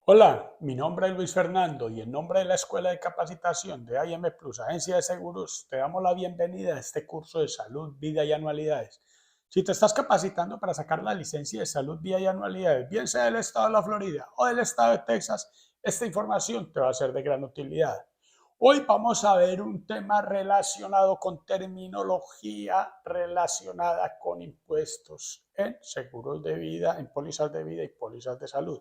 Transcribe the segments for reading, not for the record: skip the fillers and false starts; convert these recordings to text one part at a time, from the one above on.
Hola, mi nombre es Luis Fernando y en nombre de la Escuela de Capacitación de IM Plus, Agencia de Seguros, te damos la bienvenida a este curso de salud, vida y anualidades. Si te estás capacitando para sacar la licencia de salud, vida y anualidades, bien sea del estado de la Florida o del estado de Texas, esta información te va a ser de gran utilidad. Hoy vamos a ver un tema relacionado con terminología relacionada con impuestos en seguros de vida, en pólizas de vida y pólizas de salud.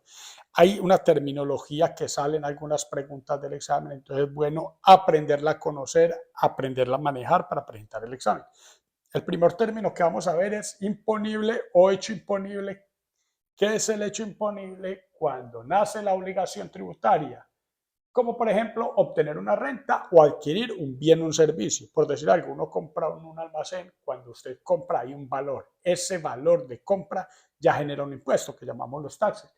Hay una terminología que sale en algunas preguntas del examen, entonces es bueno aprenderla a conocer, aprenderla a manejar para presentar el examen. El primer término que vamos a ver es imponible o hecho imponible. ¿Qué es el hecho imponible? Cuando nace la obligación tributaria, como por ejemplo obtener una renta o adquirir un bien o un servicio. Por decir algo, uno compra en un almacén, cuando usted compra hay un valor. Ese valor de compra ya genera un impuesto que llamamos los taxes.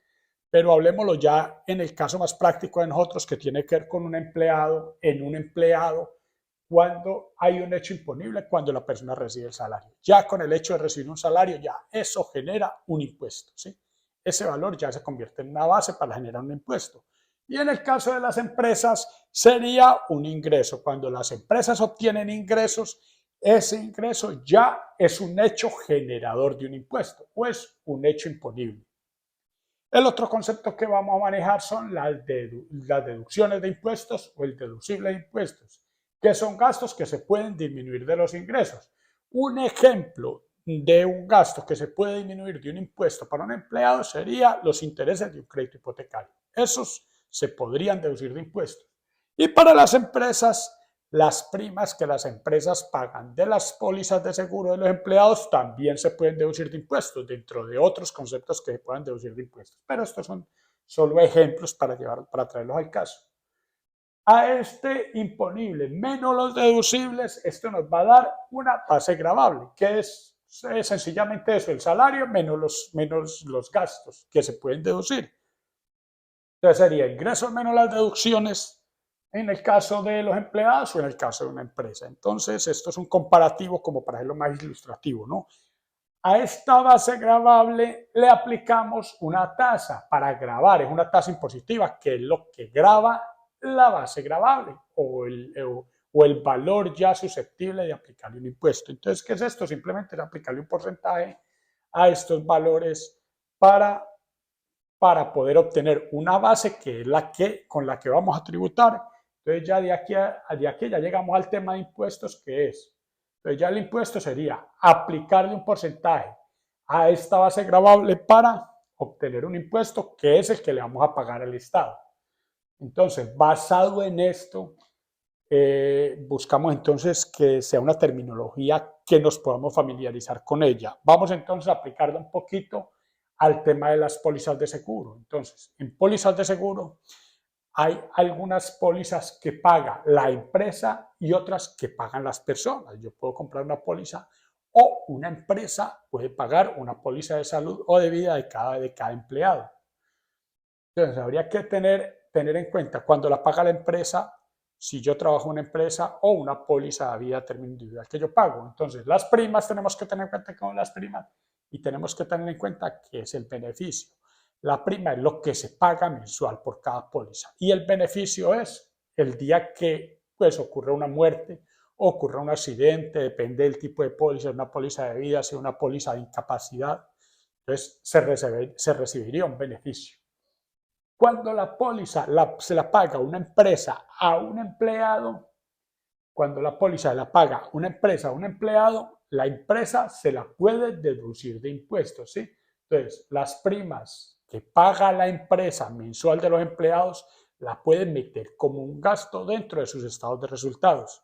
Pero hablemoslo ya en el caso más práctico de nosotros, que tiene que ver con un empleado, en un empleado, cuando hay un hecho imponible, cuando la persona recibe el salario. Ya con el hecho de recibir un salario, ya eso genera un impuesto, ¿sí? Ese valor ya se convierte en una base para generar un impuesto. Y en el caso de las empresas, sería un ingreso. Cuando las empresas obtienen ingresos, ese ingreso ya es un hecho generador de un impuesto o es un hecho imponible. El otro concepto que vamos a manejar son las deducciones de impuestos o el deducible de impuestos, que son gastos que se pueden disminuir de los ingresos. Un ejemplo de un gasto que se puede disminuir de un impuesto para un empleado sería los intereses de un crédito hipotecario. Esos se podrían deducir de impuestos. Y para las empresas, las primas que las empresas pagan de las pólizas de seguro de los empleados también se pueden deducir de impuestos, dentro de otros conceptos que se puedan deducir de impuestos. Pero estos son solo ejemplos para traerlos al caso. A este imponible menos los deducibles, esto nos va a dar una base gravable, que es sencillamente eso, el salario menos los gastos que se pueden deducir. Entonces sería ingresos menos las deducciones en el caso de los empleados o en el caso de una empresa. Entonces, esto es un comparativo como para hacerlo más ilustrativo, ¿no? A esta base gravable le aplicamos una tasa para gravar, es una tasa impositiva, que es lo que grava la base gravable o el valor ya susceptible de aplicarle un impuesto. Entonces, ¿qué es esto? Simplemente es aplicarle un porcentaje a estos valores para poder obtener una base que es con la que vamos a tributar. Entonces ya de aquí ya llegamos al tema de impuestos, que es, entonces ya el impuesto sería aplicarle un porcentaje a esta base gravable para obtener un impuesto que es el que le vamos a pagar al Estado. Entonces, basado en esto, buscamos entonces que sea una terminología que nos podamos familiarizar con ella. Vamos entonces a aplicarla un poquito al tema de las pólizas de seguro. Entonces, en pólizas de seguro hay algunas pólizas que paga la empresa y otras que pagan las personas. Yo puedo comprar una póliza o una empresa puede pagar una póliza de salud o de vida de cada empleado. Entonces, habría que tener en cuenta cuando la paga la empresa, si yo trabajo en una empresa o una póliza de vida a término individual que yo pago. Entonces, las primas tenemos que tener en cuenta con las primas y tenemos que tener en cuenta que es el beneficio. La prima es lo que se paga mensual por cada póliza y el beneficio es el día que pues ocurre una muerte o ocurre un accidente, depende del tipo de póliza, una póliza de vida, sea una póliza de incapacidad, entonces se recibiría un beneficio. Cuando la póliza se la paga una empresa a un empleado, cuando la póliza la paga una empresa a un empleado, la empresa se la puede deducir de impuestos, ¿sí? Entonces, las primas que paga la empresa mensual de los empleados la pueden meter como un gasto dentro de sus estados de resultados.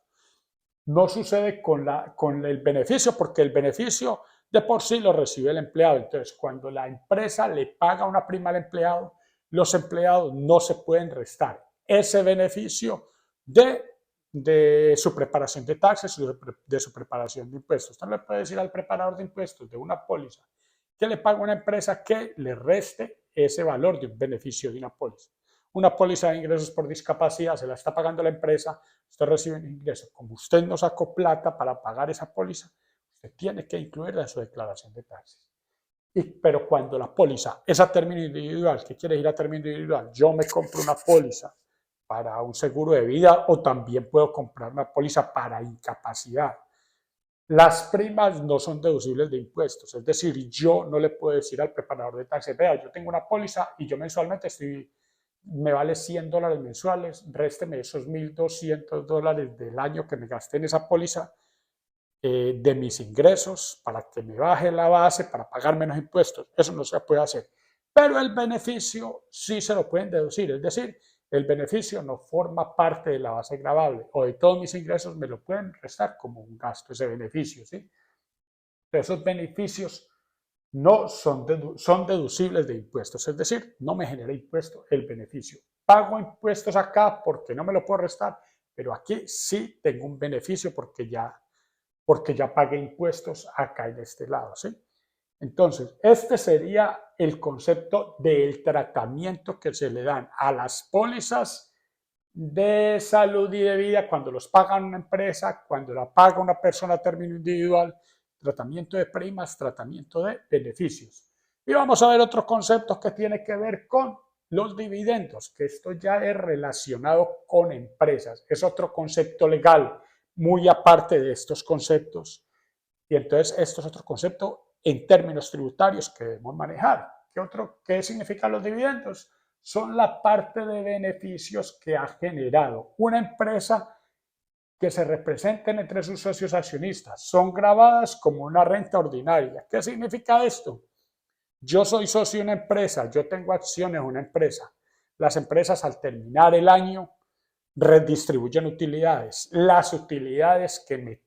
No sucede con el beneficio, porque el beneficio de por sí lo recibe el empleado. Entonces, cuando la empresa le paga una prima al empleado, los empleados no se pueden restar ese beneficio de su preparación de taxes, de su preparación de impuestos. Usted le puede decir al preparador de impuestos de una póliza que le paga una empresa que le reste ese valor de un beneficio de una póliza de ingresos por discapacidad, se la está pagando la empresa, usted recibe un ingreso. Como usted no sacó plata para pagar esa póliza, usted tiene que incluirla en su declaración de taxes. pero cuando la póliza es a término individual, ¿qué quiere decir a término individual? Yo me compro una póliza para un seguro de vida o también puedo comprar una póliza para incapacidad. Las primas no son deducibles de impuestos, es decir, yo no le puedo decir al preparador de taxes, vea, yo tengo una póliza y yo mensualmente me vale $100 mensuales, résteme esos $1,200 del año que me gasté en esa póliza de mis ingresos para que me baje la base, para pagar menos impuestos. Eso no se puede hacer. Pero el beneficio sí se lo pueden deducir, es decir, el beneficio no forma parte de la base gravable o de todos mis ingresos me lo pueden restar como un gasto, ese beneficio, ¿sí? Pero esos beneficios no son deducibles de impuestos, es decir, no me genera impuesto el beneficio. Pago impuestos acá porque no me lo puedo restar, pero aquí sí tengo un beneficio porque ya pagué impuestos acá en este lado, ¿sí? Entonces, este sería el concepto del tratamiento que se le dan a las pólizas de salud y de vida cuando los paga una empresa, cuando la paga una persona a término individual, tratamiento de primas, tratamiento de beneficios. Y vamos a ver otros conceptos que tienen que ver con los dividendos, que esto ya es relacionado con empresas, es otro concepto legal muy aparte de estos conceptos. Y entonces esto es otro concepto en términos tributarios que debemos manejar. ¿Qué significan los dividendos? Son la parte de beneficios que ha generado una empresa que se representen entre sus socios accionistas. Son grabadas como una renta ordinaria. ¿Qué significa esto? Yo soy socio de una empresa, yo tengo acciones en una empresa. Las empresas al terminar el año redistribuyen utilidades. Las utilidades que me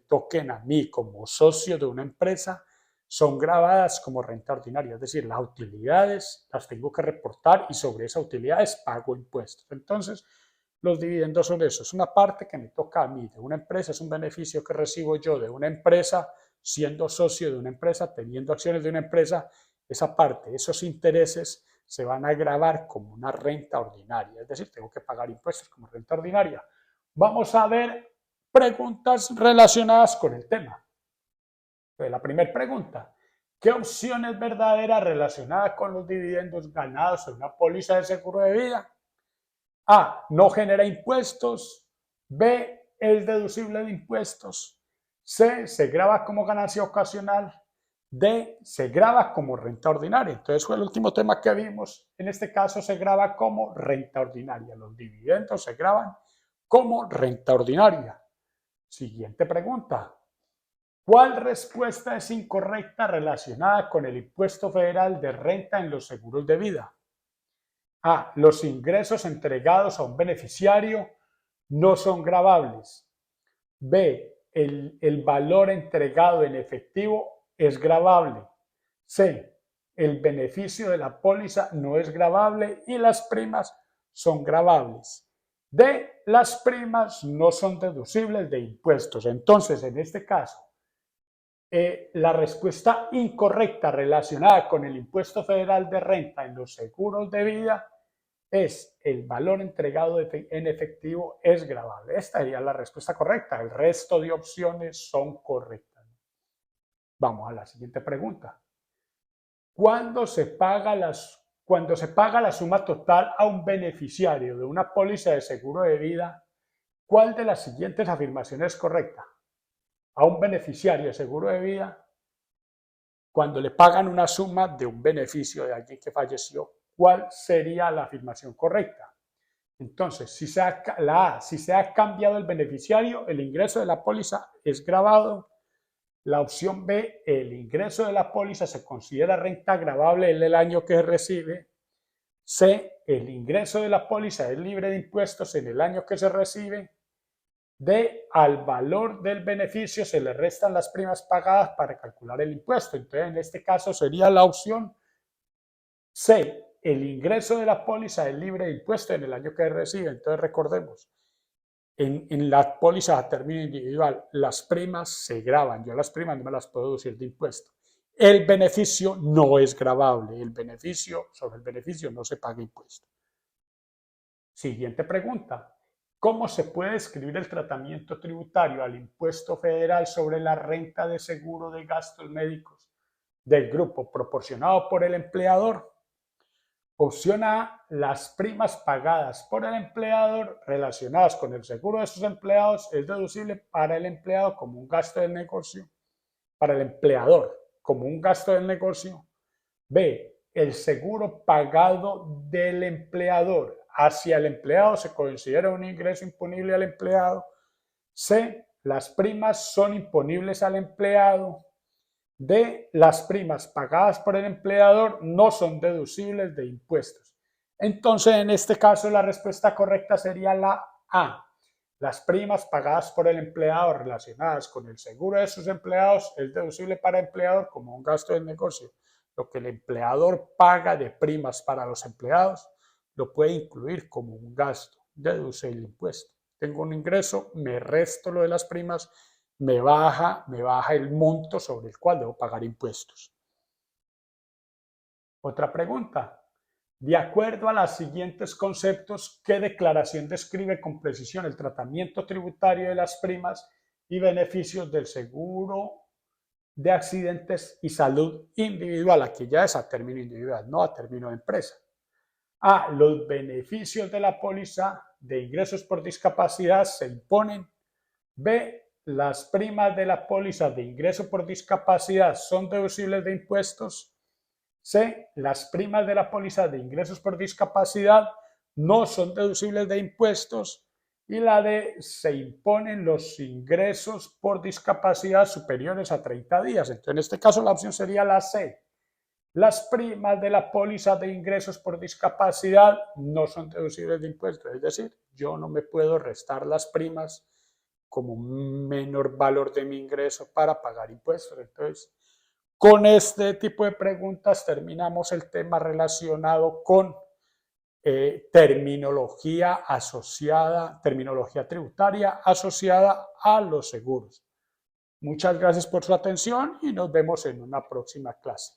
toquen a mí como socio de una empresa son grabadas como renta ordinaria, es decir, las utilidades las tengo que reportar y sobre esas utilidades pago impuestos. Entonces, los dividendos son eso, es una parte que me toca a mí de una empresa, es un beneficio que recibo yo de una empresa, siendo socio de una empresa, teniendo acciones de una empresa, esa parte, esos intereses se van a grabar como una renta ordinaria, es decir, tengo que pagar impuestos como renta ordinaria. Vamos a ver preguntas relacionadas con el tema. Entonces, la primera pregunta, ¿qué opción es verdadera relacionada con los dividendos ganados en una póliza de seguro de vida? A, no genera impuestos. B, es deducible de impuestos. C, se graba como ganancia ocasional. D, se graba como renta ordinaria. Entonces fue el último tema que vimos. En este caso se graba como renta ordinaria. Los dividendos se graban como renta ordinaria. Siguiente pregunta. ¿Cuál respuesta es incorrecta relacionada con el impuesto federal de renta en los seguros de vida? A. Los ingresos entregados a un beneficiario no son gravables. B. El valor entregado en efectivo es gravable. C. El beneficio de la póliza no es gravable y las primas son gravables. D. Las primas no son deducibles de impuestos. Entonces, en este caso, la respuesta incorrecta relacionada con el impuesto federal de renta en los seguros de vida es el valor entregado en efectivo es gravable. Esta sería la respuesta correcta. El resto de opciones son correctas. Vamos a la siguiente pregunta. Cuando se paga la suma total a un beneficiario de una póliza de seguro de vida, ¿cuál de las siguientes afirmaciones es correcta? A un beneficiario de seguro de vida, cuando le pagan una suma de un beneficio de alguien que falleció, ¿cuál sería la afirmación correcta? Entonces, si se ha cambiado el beneficiario, el ingreso de la póliza es gravado. La opción B, el ingreso de la póliza se considera renta gravable en el año que recibe. C, el ingreso de la póliza es libre de impuestos en el año que se recibe. D, al valor del beneficio se le restan las primas pagadas para calcular el impuesto. Entonces, en este caso sería la opción C, el ingreso de la póliza es libre de impuestos en el año que recibe. Entonces, recordemos, en la póliza a término individual, las primas se graban. Yo las primas no me las puedo deducir de impuesto. El beneficio no es gravable. Sobre el beneficio no se paga impuesto. Siguiente pregunta. ¿Cómo se puede describir el tratamiento tributario al impuesto federal sobre la renta de seguro de gastos médicos del grupo proporcionado por el empleador. Opción A, las primas pagadas por el empleador relacionadas con el seguro de sus empleados es deducible para el empleado como un gasto del negocio, para el empleador como un gasto del negocio. B, el seguro pagado del empleador hacia el empleado se considera un ingreso imponible al empleado. C, las primas son imponibles al empleado. D, las primas pagadas por el empleador no son deducibles de impuestos. Entonces, en este caso, la respuesta correcta sería la A. Las primas pagadas por el empleado relacionadas con el seguro de sus empleados es deducible para el empleador como un gasto del negocio. Lo que el empleador paga de primas para los empleados lo puede incluir como un gasto, deduce el impuesto. Tengo un ingreso, me resto lo de las primas, me baja el monto sobre el cual debo pagar impuestos. Otra pregunta. De acuerdo a los siguientes conceptos, ¿qué declaración describe con precisión el tratamiento tributario de las primas y beneficios del seguro de accidentes y salud individual? Aquí ya es a término individual, no a término de empresa. A. Los beneficios de la póliza de ingresos por discapacidad se imponen. B. Las primas de la póliza de ingreso por discapacidad son deducibles de impuestos. C. Las primas de la póliza de ingresos por discapacidad no son deducibles de impuestos. Y la D. Se imponen los ingresos por discapacidad superiores a 30 días. Entonces, en este caso, la opción sería la C. Las primas de la póliza de ingresos por discapacidad no son deducibles de impuestos. Es decir, yo no me puedo restar las primas como un menor valor de mi ingreso para pagar impuestos. Entonces, con este tipo de preguntas terminamos el tema relacionado con terminología tributaria asociada a los seguros. Muchas gracias por su atención y nos vemos en una próxima clase.